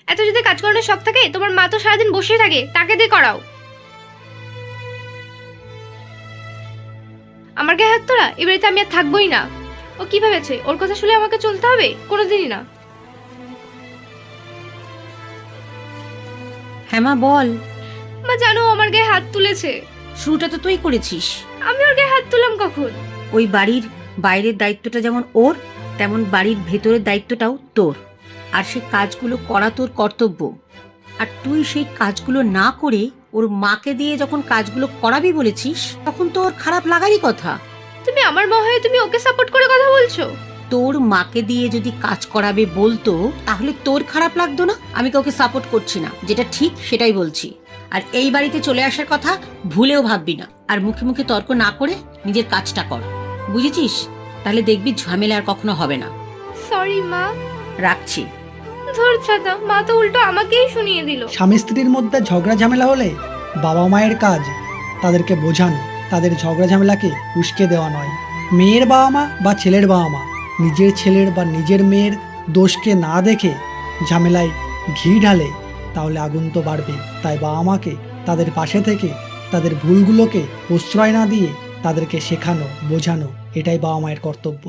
এত যদি কাজ করানোর শখ থাকে, তোমার মা তো সারাদিন বসেই থাকে, তাকে দিয়ে করাও। আমার গায়ে হাত তোলা, এ বাড়িতে আমি আর থাকবোই না। ও কি ভেবেছে ওর কথা শুনে আমাকে চলতে হবে? কোনোদিনই না। হ্যাঁ মা বল। মা জানো আমার গায়ে হাত তুলেছে। শুরুটা তো তুই করেছিস। আমি ওর গায়ে হাত তুললাম কখন? ওই বাড়ির বাইরের দায়িত্বটা যেমন ওর, তেমন বাড়ির ভেতরের দায়িত্বটাও তোর। আর সেই কাজগুলো করা তোর কর্তব্য। আর তুই সেই কাজগুলো না করে ওর মাকে দিয়ে যখন কাজগুলো করাবি বলেছিস, তখন তো ওর খারাপ লাগারই কথা। তুমি আমার মা হয়ে তুমি ওকে সাপোর্ট করে কথা বলছো? তোর মাকে দিয়ে যদি কাজ করাবে বলতো, তাহলে তোর খারাপ লাগতো না? আমি কাউকে সাপোর্ট করছি না, যেটা ঠিক সেটাই বলছি। আর এই বাড়িতে চলে আসার কথা ভুলেও ভাববি না। আর মুখে মুখে তর্ক না করে নিজের কাজটা কর, বুঝেছিস? তাহলে দেখবি ঝামেলা আর কখনো হবে না। সরি মা। রাখছি। ধর ছাতা, মা তো উল্টো আমাকেই শুনিয়ে দিল। স্বামী স্ত্রীর মধ্যে ঝগড়া ঝামেলা হলে বাবা মায়ের কাজ তাদেরকে বোঝানো, তাদের ঝগড়া ঝামেলাকে উস্কে দেওয়া নয়। মেয়ের বাবা মা বা ছেলের বাবা মা নিজের ছেলের বা নিজের মেয়ের দোষকে না দেখে ঝামেলায় ঘি ঢালে, তাহলে আগুন তো বাড়বে। তাই বাবা মাকে তাদের পাশে থেকে তাদের ভুলগুলোকে প্রশ্রয় না দিয়ে তাদেরকে শেখানো, বোঝানো, এটাই বাবা মায়ের কর্তব্য।